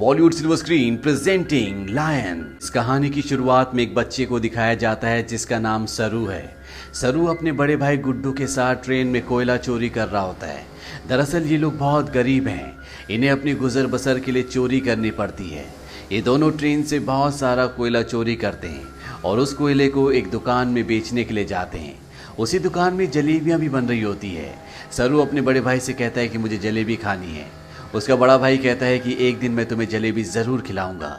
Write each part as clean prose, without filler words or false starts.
Bollywood silver screen presenting lion. इस कहानी की शुरुआत में एक बच्चे को दिखाया जाता है जिसका नाम सरू है। सरू अपने बड़े भाई गुड्डू के साथ ट्रेन में कोयला चोरी कर रहा होता है। दरअसल ये लोग बहुत गरीब हैं, इन्हें अपनी गुजर बसर के लिए चोरी करनी पड़ती है। ये दोनों ट्रेन से बहुत सारा कोयला चोरी करते हैं और उस कोयले को एक दुकान में बेचने के लिए जाते हैं। उसी दुकान में जलेबियां भी बन रही होती है। सरू अपने बड़े भाई से कहता है कि मुझे जलेबी खानी है। उसका बड़ा भाई कहता है कि एक दिन मैं तुम्हें जलेबी ज़रूर खिलाऊंगा।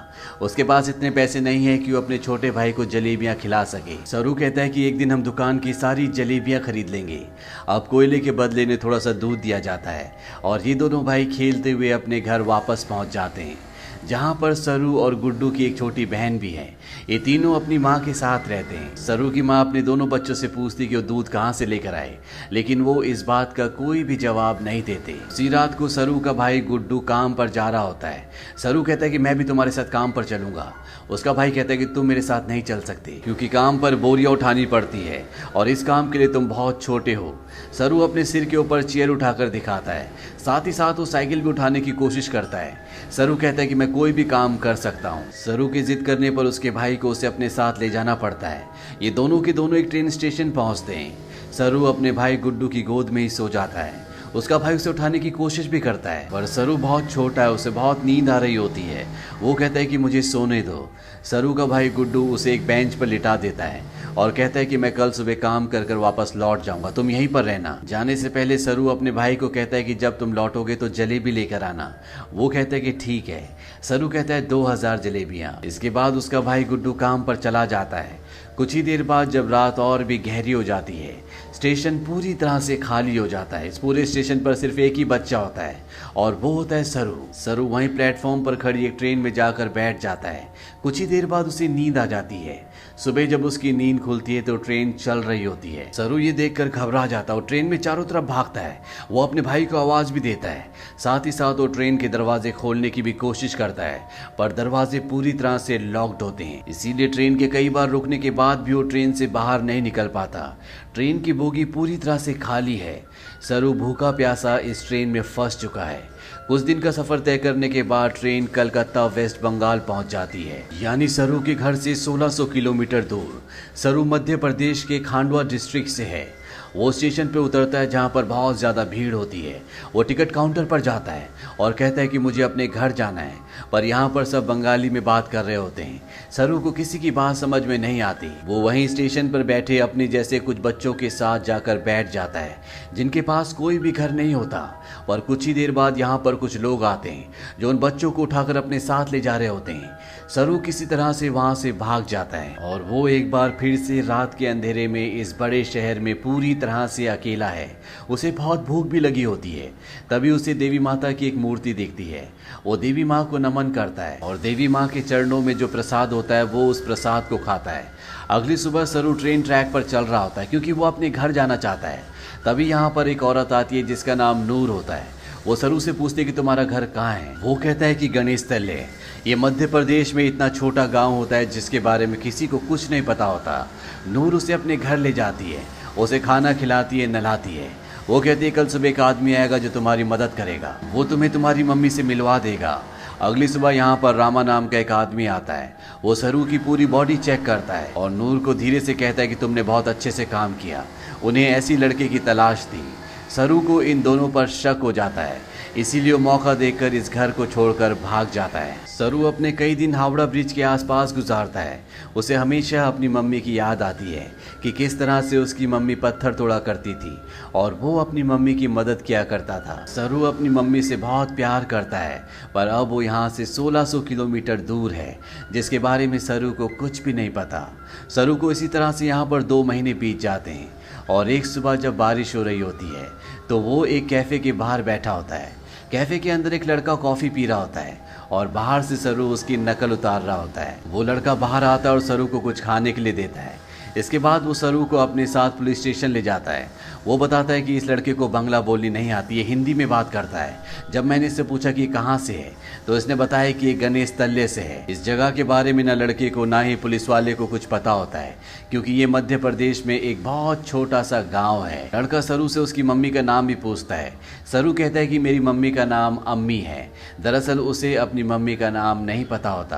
उसके पास इतने पैसे नहीं है कि वो अपने छोटे भाई को जलेबियां खिला सके। सरू कहता है कि एक दिन हम दुकान की सारी जलेबियां खरीद लेंगे। अब कोयले के बदले में थोड़ा सा दूध दिया जाता है और ये दोनों भाई खेलते हुए अपने घर वापस पहुंच जाते हैं, जहां पर सरू और गुड्डू की एक छोटी बहन भी है। ये तीनों अपनी माँ के साथ रहते हैं। सरू की माँ अपने दोनों बच्चों से पूछती कि वो दूध कहाँ से लेकर आए, लेकिन वो इस बात का कोई भी जवाब नहीं देते। उसी रात को सरू का भाई गुड्डू काम पर जा रहा होता है। सरू कहता है कि मैं भी तुम्हारे साथ काम पर चलूंगा। उसका भाई कहता है कि तुम मेरे साथ नहीं चल सकते क्योंकि काम पर बोरियां उठानी पड़ती है और इस काम के लिए तुम बहुत छोटे हो। सरू अपने सिर के ऊपर चेयर उठाकर दिखाता है, साथ ही साथ वो साइकिल भी उठाने की कोशिश करता है। सरू कहता है कि मैं कोई भी काम कर सकता हूँ। सरू की जिद करने पर उसके भाई को उसे अपने साथ ले जाना पड़ता है। ये दोनों के दोनों एक ट्रेन स्टेशन पहुँचते हैं। सरू अपने भाई गुड्डू की गोद में ही सो जाता है। उसका भाई उसे उठाने की कोशिश भी करता है पर सरू बहुत छोटा है, उसे बहुत नींद आ रही होती है। वो कहता है कि मुझे सोने दो। सरू का भाई गुड्डू उसे एक बेंच पर लिटा देता है और कहता है कि मैं कल सुबह काम कर कर वापस लौट जाऊंगा, तुम यहीं पर रहना। जाने से पहले सरू अपने भाई को कहता है कि जब तुम लौटोगे तो जलेबी लेकर आना। वो कहता है कि ठीक है। सरू कहता है 2000 जलेबियां। इसके बाद उसका भाई गुड्डू काम पर चला जाता है। कुछ ही देर बाद जब रात और भी गहरी हो जाती है, स्टेशन पूरी तरह से खाली हो जाता है। इस पूरे स्टेशन पर सिर्फ एक ही बच्चा होता है और वो होता है सरू। सरू वहीं प्लेटफॉर्म पर खड़ी एक ट्रेन में जाकर बैठ जाता है। कुछ ही देर बाद उसे नींद आ जाती है। सुबह जब उसकी नींद खुलती है तो ट्रेन चल रही होती है। सरू ये देखकर घबरा जाता है और ट्रेन में चारों तरफ भागता है। वो अपने भाई को आवाज भी देता है। साथ ही साथ वो ट्रेन के दरवाजे खोलने की भी कोशिश करता है पर दरवाजे पूरी तरह से लॉक्ड होते हैं। इसीलिए ट्रेन के कई बार रुकने के बाद भी वो ट्रेन से बाहर नहीं निकल पाता। ट्रेन की बोगी पूरी तरह से खाली है। सरू भूखा प्यासा इस ट्रेन में फंस चुका है। कुछ दिन का सफर तय करने के बाद ट्रेन कलकत्ता वेस्ट बंगाल पहुंच जाती है, यानी सरू के घर से 1600 किलोमीटर दूर। सरू मध्य प्रदेश के खांडवा डिस्ट्रिक्ट से है। वो स्टेशन पे उतरता है जहाँ पर बहुत ज़्यादा भीड़ होती है। वो टिकट काउंटर पर जाता है और कहता है कि मुझे अपने घर जाना है, पर यहाँ पर सब बंगाली में बात कर रहे होते हैं। सरू को किसी की बात समझ में नहीं आती। वो वहीं स्टेशन पर बैठे अपने जैसे कुछ बच्चों के साथ जाकर बैठ जाता है जिनके पास कोई भी घर नहीं होता। पर कुछ ही देर बाद यहाँ पर कुछ लोग आते हैं जो उन बच्चों को उठाकर अपने साथ ले जा रहे होते हैं। सरू किसी तरह से वहाँ से भाग जाता है और वो एक बार फिर से रात के अंधेरे में इस बड़े शहर में पूरी तरह से अकेला है। उसे बहुत भूख भी लगी होती है। तभी उसे देवी माता की एक मूर्ति दिखती है। वो देवी माँ को नमन करता है और देवी माँ के चरणों में जो प्रसाद होता है वो उस प्रसाद को खाता है। अगली सुबह सरू ट्रेन ट्रैक पर चल रहा होता है क्योंकि वो अपने घर जाना चाहता है। तभी यहाँ पर एक औरत आती है जिसका नाम नूर होता है। वो सरू से पूछते कि तुम्हारा घर कहाँ है। वो कहता है कि गणेश तल्ले। ये मध्य प्रदेश में इतना छोटा गांव होता है जिसके बारे में किसी को कुछ नहीं पता होता। नूर उसे अपने घर ले जाती है, उसे खाना खिलाती है, नहलाती है। वो कहती है कल सुबह एक आदमी आएगा जो तुम्हारी मदद करेगा, वो तुम्हें तुम्हारी मम्मी से मिलवा देगा। अगली सुबह यहाँ पर रामा नाम का एक आदमी आता है। वो सरू की पूरी बॉडी चेक करता है और नूर को धीरे से कहता है कि तुमने बहुत अच्छे से काम किया। उन्हें ऐसी लड़के की तलाश थी। सरू को इन दोनों पर शक हो जाता है, इसीलिए वो मौका देखकर इस घर को छोड़कर भाग जाता है। सरू अपने कई दिन हावड़ा ब्रिज के आसपास गुजारता है। उसे हमेशा अपनी मम्मी की याद आती है कि किस तरह से उसकी मम्मी पत्थर तोड़ा करती थी और वो अपनी मम्मी की मदद किया करता था। सरू अपनी मम्मी से बहुत प्यार करता है पर अब वो यहाँ से 1600 किलोमीटर दूर है जिसके बारे में सरू को कुछ भी नहीं पता। सरू को इसी तरह से यहाँ पर 2 महीने बीत जाते हैं और एक सुबह जब बारिश हो रही होती है तो वो एक कैफ़े के बाहर बैठा होता है। कैफ़े के अंदर एक लड़का कॉफ़ी पी रहा होता है और बाहर से सरू उसकी नकल उतार रहा होता है। वो लड़का बाहर आता है और सरू को कुछ खाने के लिए देता है। इसके बाद वो सरू को अपने साथ पुलिस स्टेशन ले जाता है। वो बताता है कि इस लड़के को बांग्ला बोलनी नहीं आती है, हिंदी में बात करता है। जब मैंने इससे पूछा कि कहाँ से है तो इसने बताया कि ये गणेश तल्ले से है। इस जगह के बारे में ना लड़के को ना ही पुलिस वाले को कुछ पता होता है, क्योंकि ये मध्य प्रदेश में एक बहुत छोटा सा गाँव है। लड़का सरू से उसकी मम्मी का नाम भी पूछता है। सरू कहता है कि मेरी मम्मी का नाम अम्मी है। दरअसल उसे अपनी मम्मी का नाम नहीं पता होता।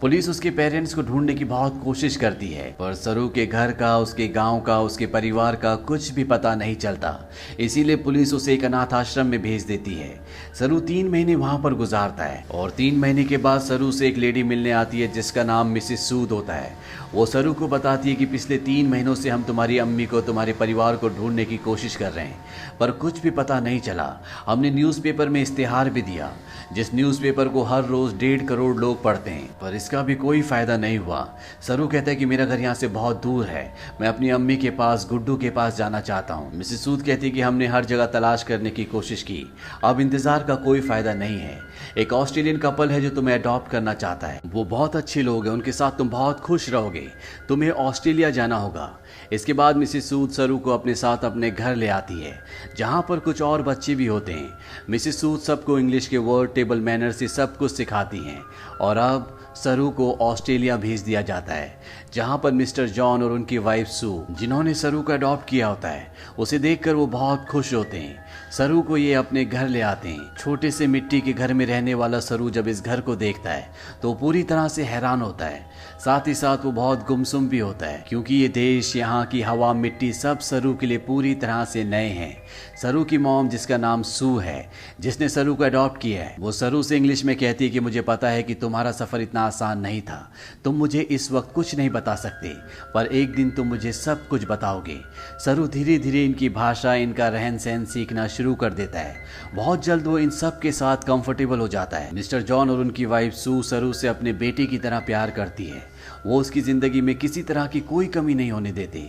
पुलिस उसके पेरेंट्स को ढूंढने की बहुत कोशिश करती है, पर सरू के घर का, उसके गांव का, उसके परिवार का कुछ भी पता नहीं चलता। इसीलिए पुलिस उसे एक अनाथ आश्रम में भेज देती है। सरू 3 महीने वहां पर गुजारता है और 3 महीने के बाद सरू से एक लेडी मिलने आती है जिसका नाम मिसेस सूद होता है। वो सरू को बताती है कि पिछले 3 महीनों से हम तुम्हारी अम्मी को, तुम्हारे परिवार को ढूंढने की कोशिश कर रहे हैं, पर कुछ भी पता नहीं चला। हमने न्यूज़पेपर में इश्तेहार भी दिया, जिस न्यूज़पेपर को हर रोज 1.5 करोड़ लोग पढ़ते हैं, पर इसका भी कोई फायदा नहीं हुआ। सरू कहता है कि मेरा घर यहाँ से बहुत दूर है, मैं अपनी अम्मी के पास, गुड्डू के पास जाना चाहता हूँ। मिसेस सूद कहती है कि हमने हर जगह तलाश करने की कोशिश की, अब इंतजार का कोई फायदा नहीं है। एक ऑस्ट्रेलियन कपल है जो तुम्हें अडॉप्ट करना चाहता है, वो बहुत अच्छे लोग हैं, उनके साथ तुम बहुत खुश रहोगे, तुम्हें ऑस्ट्रेलिया जाना होगा। इसके बाद मिसेस सूद सरू को अपने साथ अपने घर ले आती है, जहाँ पर कुछ और बच्चे भी होते हैं। मिसेस सूद सबको इंग्लिश के वर्ड, टेबल मैनर से सब कुछ सिखाती हैं और अब सरू को ऑस्ट्रेलिया भेज दिया जाता है, जहां पर मिस्टर जॉन और उनकी वाइफ सू, जिन्होंने सरू को अडॉप्ट किया होता है, उसे देखकर वो बहुत खुश होते हैं। सरू को ये अपने घर ले आते हैं। छोटे से मिट्टी के घर में रहने वाला सरू जब इस घर को देखता है तो पूरी तरह से हैरान होता है। साथ ही साथ वो बहुत गुमसुम भी होता है, क्योंकि ये देश, यहाँ की हवा, मिट्टी सब सरू के लिए पूरी तरह से नए हैं। सरू की मॉम, जिसका नाम सू है, जिसने सरू को अडॉप्ट किया है, वो सरू से इंग्लिश में कहती है कि मुझे पता है कि तुम्हारा सफर इतना आसान नहीं था, तुम मुझे इस वक्त कुछ नहीं बता सकते, पर एक दिन तुम मुझे सब कुछ बताओगे। सरू धीरे धीरे इनकी भाषा, इनका रहन सहन सीखना शुरू कर देता है। बहुत जल्द वो इन सब के साथ कंफर्टेबल हो जाता है। मिस्टर जॉन और उनकी वाइफ सू सरू से अपने बेटे की तरह प्यार करती है। वो उसकी जिंदगी में किसी तरह की कोई कमी नहीं होने देते।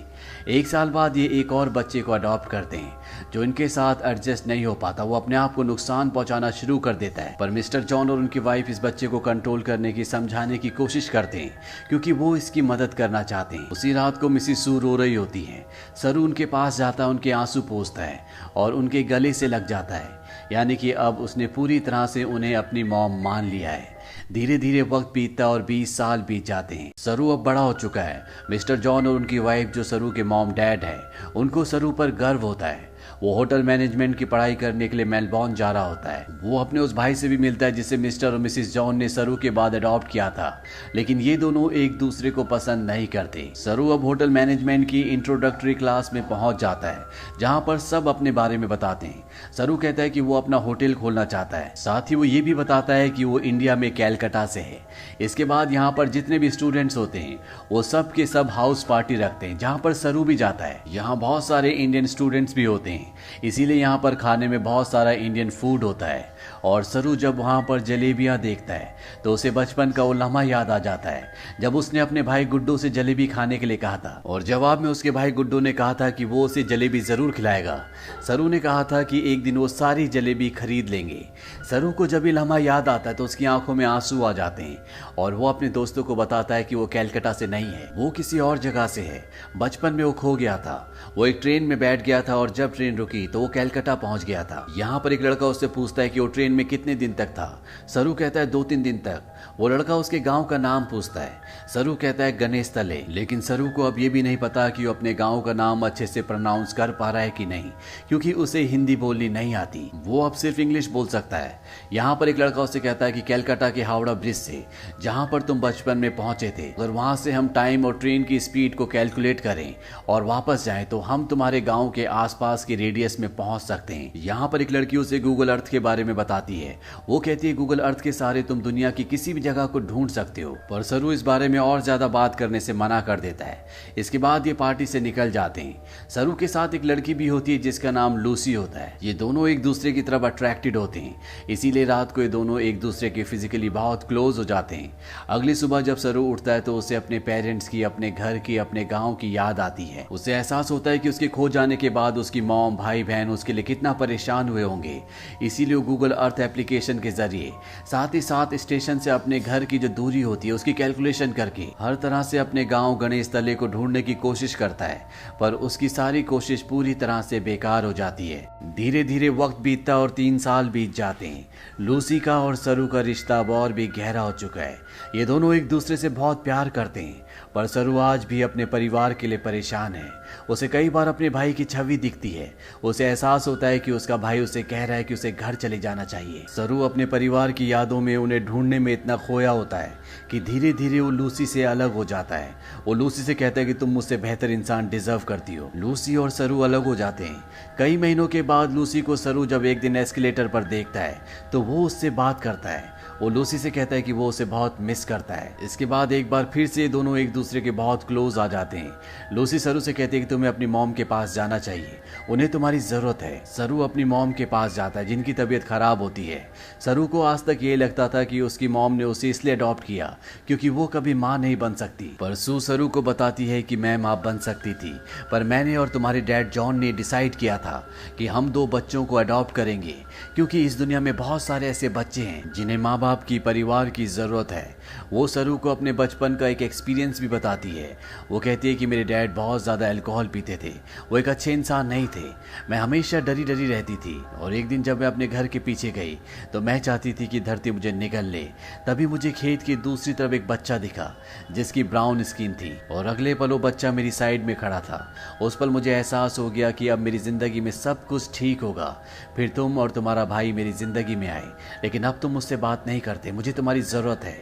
1 साल बाद ये एक और बच्चे को अडॉप्ट करते हैं, जो इनके साथ एडजस्ट नहीं हो पाता। वो अपने आप को नुकसान पहुंचाना शुरू कर देता है, पर मिस्टर जॉन और उनकी वाइफ इस बच्चे को कंट्रोल करने की, समझाने की कोशिश करते हैं, क्योंकि वो इसकी मदद करना चाहते हैं। उसी रात को मिसेस सू रो रही होती है। सरू उनके पास जाता है, उनके आंसू पोंछता है और उनके गले से लग जाता है, यानी कि अब उसने पूरी तरह से उन्हें अपनी मॉम मान लिया है। धीरे धीरे वक्त बीतता और 20 साल बीत जाते हैं। सरू अब बड़ा हो चुका है। मिस्टर जॉन और उनकी वाइफ, जो सरू के मॉम डैड है, उनको सरू पर गर्व होता है। वो होटल मैनेजमेंट की पढ़ाई करने के लिए मेलबॉर्न जा रहा होता है। वो अपने उस भाई से भी मिलता है जिसे मिस्टर और मिसेस जॉन ने सरू के बाद अडॉप्ट किया था, लेकिन ये दोनों एक दूसरे को पसंद नहीं करते। सरू अब होटल मैनेजमेंट की इंट्रोडक्टरी क्लास में पहुंच जाता है, जहां पर सब अपने बारे में बताते हैं। सरू कहता है कि वो अपना होटल खोलना चाहता है, साथ ही वो ये भी बताता है कि वो इंडिया में कैलकाटा से है। इसके बाद यहाँ पर जितने भी स्टूडेंट्स होते हैं वो सब के सब हाउस पार्टी रखते हैं, जहाँ पर सरू भी जाता है। यहाँ बहुत सारे इंडियन स्टूडेंट्स भी होते हैं, इसीलिए यहाँ पर खाने में बहुत सारा इंडियन फूड होता है। और सरू जब वहाँ पर जलेबियाँ देखता है तो उसे बचपन का वो लम्हा याद आ जाता है, जब उसने अपने भाई गुड्डू से जलेबी खाने के लिए कहा था और जवाब में उसके भाई गुड्डू ने कहा था कि वो उसे जलेबी जरूर खिलाएगा। सरू ने कहा था कि एक दिन वो सारी जलेबी खरीद लेंगे। सरू को जब ये लम्हा याद आता है तो उसकी आंखों में आंसू आ जाते हैं और वो अपने दोस्तों को बताता है कि वो कैलकाटा से नहीं है, वो किसी और जगह से है। बचपन में वो खो गया था, वो एक ट्रेन में बैठ गया था और जब ट्रेन रुकी तो वो कैलकाटा पहुंच गया था। यहाँ पर एक लड़का उससे पूछता है कि वो ट्रेन में कितने दिन तक था। सरू कहता है 2-3 दिन तक। वो लड़का उसके गांव का नाम पूछता है। सरू कहता है गणेश तले, लेकिन सरू को अब ये भी नहीं पता कि वो अपने गांव का नाम अच्छे से प्रोनाउंस कर पा रहा है कि नहीं, क्योंकि उसे हिंदी बोलनी नहीं आती, वो अब सिर्फ इंग्लिश बोल सकता है। यहाँ पर एक लड़का उससे कहता है कि कैलकाटा के हावड़ा ब्रिज से, जहाँ पर तुम बचपन में पहुंचे थे, अगर वहां से हम टाइम और ट्रेन की स्पीड को कैलकुलेट करें और वापस जाएं तो हम तुम्हारे गांव के आसपास के रेडियस में पहुंच सकते हैं। यहाँ पर एक लड़की उसे गूगल अर्थ के बारे में बताती है। वो कहती है गूगल अर्थ के सहारे तुम दुनिया की किसी भी जगह को ढूंढ सकते हो, पर सरू इस बारे में और ज्यादा बात करने से मना कर देता है। इसके बाद ये पार्टी से निकल जाते हैं। सरू के साथ एक लड़की भी होती है जिसका नाम लूसी होता है। ये दोनों एक दूसरे की तरफ अट्रैक्टेड होते हैं, इसीलिए रात को ये दोनों एक दूसरे के फिजिकली बहुत क्लोज हो जाते हैं। अगली सुबह जब सरू उठता है तो उसे अपने पेरेंट्स की, अपने घर की, अपने गाँव की याद आती है। उसे एहसास होता है कि उसके खो जाने के बाद उसकी मॉम, भाई बहन उसके लिए कितना परेशान हुए होंगे। इसीलिए गूगल अर्थ एप्लीकेशन के जरिए, साथ ही साथ स्टेशन से अपने घर की जो दूरी होती है उसकी कैलकुलेशन करके हर तरह से अपने गांव गणेश तले को ढूंढने की कोशिश करता है, पर उसकी सारी कोशिश पूरी तरह से बेकार हो जाती है। धीरे धीरे वक्त बीतता और 3 साल बीत जाते हैं। लूसी का और सरू का रिश्ता अब और भी गहरा हो चुका है। ये दोनों एक दूसरे से बहुत प्यार करते हैं, पर सरू आज भी अपने परिवार के लिए परेशान है। उसे कई बार अपने भाई की छवि दिखती है। उसे एहसास होता है कि उसका भाई उसे कह रहा है कि उसे घर चले जाना चाहिए। सरू अपने परिवार की यादों में उन्हें ढूंढने में इतना खोया होता है कि धीरे धीरे वो लूसी से अलग हो जाता है। वो लूसी से कहता है कि तुम मुझसे बेहतर इंसान डिजर्व करती हो। लूसी और सरू अलग हो जाते हैं। कई महीनों के बाद लूसी को सरू जब एक दिन एस्केलेटर पर देखता है तो वो उससे बात करता है। वो लूसी से कहता है कि वो उसे बहुत मिस करता है। इसके बाद एक बार फिर से दोनों एक दूसरे के बहुत क्लोज आ जाते हैं। लूसी सरू से कहती है कि तुम्हें अपनी मॉम के पास जाना चाहिए, उन्हें तुम्हारी जरूरत है। सरू अपनी मॉम के पास जाता है जिनकी तबीयत खराब होती है। सरू को आज तक ये लगता था कि उसकी मॉम ने उसे इसलिए अडॉप्ट किया क्योंकि वो कभी माँ नहीं बन सकती, पर सू सरू को बताती है कि मैं माँ बन सकती थी, पर मैंने और तुम्हारे डैड जॉन ने डिसाइड किया था कि हम 2 बच्चों को अडॉप्ट करेंगे, क्योंकि इस दुनिया में बहुत सारे ऐसे बच्चे हैं जिन्हें माँ बाप की, परिवार की जरूरत है। वो सरू को अपने बचपन का एक एक्सपीरियंस भी बताती है। वो कहती है कि मेरे डैड बहुत ज्यादा अल्कोहल पीते थे, वो एक अच्छे इंसान नहीं थे। मैं हमेशा डरी डरी रहती थी और एक दिन जब मैं अपने घर के पीछे गई तो मैं चाहती थी कि धरती मुझे निगल ले। तभी मुझे खेत की दूसरी तरफ एक बच्चा दिखा जिसकी ब्राउन स्किन थी और अगले पल वो बच्चा मेरी साइड में खड़ा था। उस पल मुझे एहसास हो गया कि अब मेरी जिंदगी में सब कुछ ठीक होगा। फिर तुम और तुम्हारा भाई मेरी जिंदगी में आए, लेकिन अब तुम मुझसे बात नहीं करते, मुझे तुम्हारी जरूरत है।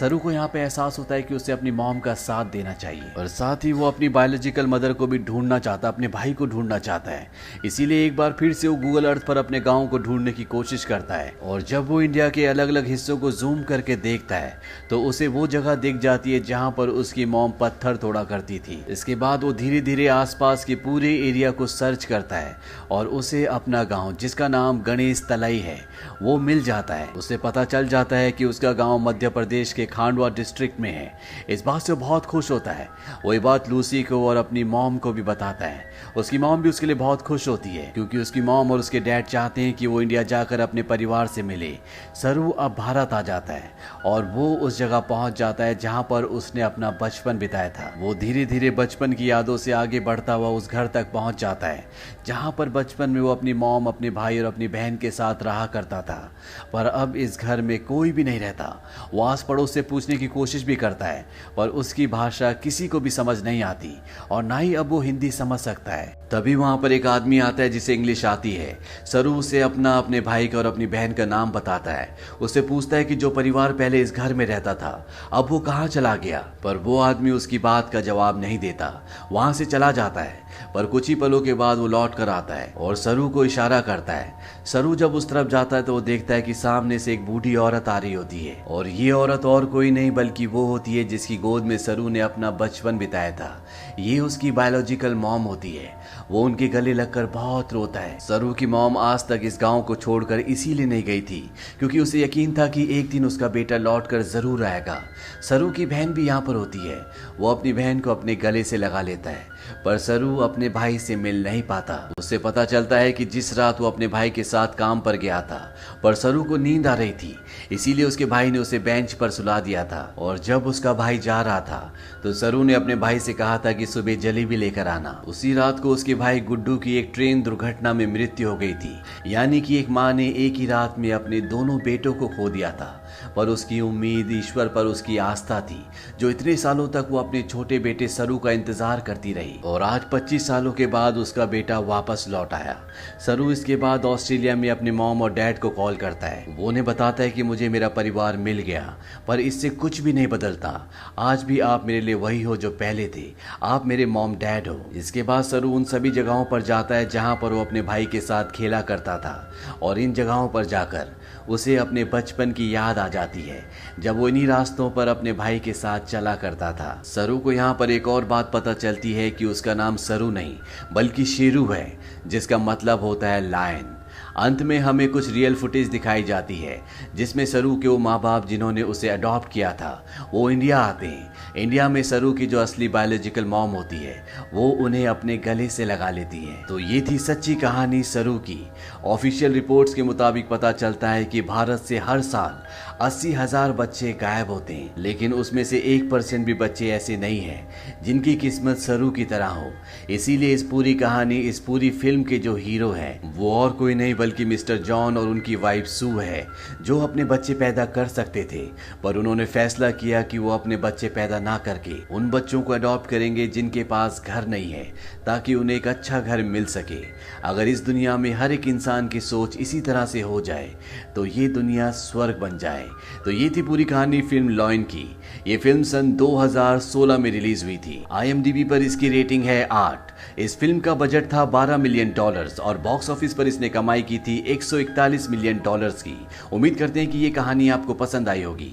सरू को यहाँ पे एहसास होता है कि उसे अपनी मॉम का साथ देना चाहिए और साथ ही वो अपनी बायोलॉजिकल मदर को भी ढूंढना चाहता, अपने भाई को ढूंढना चाहता है। इसीलिए एक बार फिर से वो गूगल अर्थ पर अपने गांव को ढूंढने की कोशिश करता है और जब वो इंडिया के अलग अलग हिस्सों को जूम करके देखता है तो उसे वो जगह दिख जाती है जहाँ पर उसकी मॉम पत्थर तोड़ा करती थी। इसके बाद वो धीरे धीरे आसपास के पूरे एरिया को सर्च करता है और उसे अपना गाँव, जिसका नाम गणेश तलाई है, वो मिल जाता है। उसे पता चल जाता है कि उसका गांव मध्य प्रदेश के खांडवा डिस्ट्रिक्ट में है। इस बात से बहुत खुश होता है। वो ये बात लूसी को और अपनी मॉम को भी बताता है। उसकी मॉम भी उसके लिए बहुत खुश होती है क्योंकि उसकी मॉम और उसके डैड चाहते हैं कि वो इंडिया जाकर अपने परिवार से मिले। सरू अब भारत आ जाता है और वो उस जगह पहुंच जाता है जहां पर उसने अपना बचपन बिताया था। वो धीरे धीरे बचपन की यादों से आगे बढ़ता हुआ उस घर तक पहुंच जाता है जहां पर बचपन में वो अपनी मॉम, अपने भाई और अपनी बहन के साथ रहा करता था। पर अब इस घर में कोई भी नहीं रहता। वो आस पड़ोस से पूछने की कोशिश भी करता है पर उसकी भाषा किसी को भी समझ नहीं आती और ना ही अब वो हिंदी समझ सकता है। तभी वहां पर एक आदमी आता है जिसे इंग्लिश आती है। सरू उसे अपने भाई का और अपनी बहन का नाम बताता है। उससे पूछता है कि जो परिवार पहले इस घर में रहता था अब वो कहाँ चला गया, पर वो आदमी उसकी बात का जवाब नहीं देता, वहां से चला जाता है। पर कुछ ही पलों के बाद वो लौट कर आता है और सरू को इशारा करता है। सरू जब उस तरफ जाता है तो वो देखता है कि सामने से एक बूढ़ी औरत आ रही होती है और ये औरत और कोई नहीं बल्कि वो होती है जिसकी गोद में सरू ने अपना बचपन बिताया था। ये उसकी बायोलॉजिकल मॉम होती है। वो उनके गले लगकर बहुत रोता है। सरू की मॉम आज तक इस गांव को छोड़कर इसीलिए नहीं गई थी क्योंकि उसे यकीन था कि एक दिन उसका बेटा लौटकर जरूर आएगा। सरू की बहन भी यहाँ पर होती है। वो अपनी बहन को अपने गले से लगा लेता है पर सरू अपने भाई से मिल नहीं पाता। उससे पता चलता है कि जिस रात वो अपने भाई के साथ काम पर गया था पर सरू को नींद आ रही थी, इसीलिए उसके भाई ने उसे बेंच पर सुला दिया था। और जब उसका भाई जा रहा था तो सरू ने अपने भाई से कहा था कि सुबह जलेबी लेकर आना। उसी रात को उसके भाई गुड्डू की एक ट्रेन दुर्घटना में मृत्यु हो गई थी, यानी कि एक माँ ने एक ही रात में अपने दोनों बेटों को खो दिया था। पर उसकी उम्मीद, ईश्वर पर उसकी आस्था थी जो इतने सालों तक वो अपने छोटे बेटे सरू का इंतजार करती रही और आज 25 सालों के बाद उसका बेटा वापस लौट आया। सरू इसके बाद ऑस्ट्रेलिया में अपने मॉम और डैड को कॉल करता है। वो उन्हें बताता है कि मुझे मेरा परिवार मिल गया पर इससे कुछ भी नहीं बदलता। आज भी आप मेरे लिए वही हो जो पहले थे, आप मेरे मॉम डैड हो। इसके बाद सरू उन सभी जगहों पर जाता है जहां पर वो अपने भाई के साथ खेला करता था और इन जगहों पर जाकर उसे अपने बचपन की याद आ जाती है जब वो इन्हीं रास्तों पर अपने भाई के साथ चला करता था। सरू को यहाँ पर एक और बात पता चलती है कि उसका नाम सरू नहीं बल्कि शेरू है, जिसका मतलब होता है लायन। अंत में हमें कुछ रियल फुटेज दिखाई जाती है जिसमें सरू के वो माँ बाप जिन्होंने उसे अडॉप्ट किया था वो इंडिया आते हैं। इंडिया में सरू की जो असली बायोलॉजिकल मॉम होती है वो उन्हें अपने गले से लगा लेती है। तो ये थी सच्ची कहानी सरू की। ऑफिशियल रिपोर्ट्स के मुताबिक पता चलता है कि भारत से हर साल 80,000 बच्चे गायब होते हैं, लेकिन उसमें से 1% भी बच्चे ऐसे नहीं हैं जिनकी किस्मत सरू की तरह हो। इसीलिए इस पूरी कहानी, इस पूरी फिल्म के जो हीरो हैं वो और कोई नहीं बल्कि मिस्टर जॉन और उनकी वाइफ सू है, जो अपने बच्चे पैदा कर सकते थे, पर उन्होंने फैसला किया कि वो अपने बच्चे पैदा ना करके उन बच्चों को अडॉप्ट करेंगे जिनके पास घर नहीं है, ताकि उन्हें एक अच्छा घर मिल सके। अगर इस दुनिया में हर एक इंसान की सोच इसी तरह से हो जाए तो ये दुनिया स्वर्ग बन जाए। तो ये थी पूरी कहानी फिल्म लॉयन की। ये फिल्म सन 2016 में रिलीज हुई थी। IMDb पर इसकी रेटिंग है 8। इस फिल्म का बजट था $12 मिलियन और बॉक्स ऑफिस पर इसने कमाई की थी $141 मिलियन की। उम्मीद करते हैं कि ये कहानी आपको पसंद आई होगी।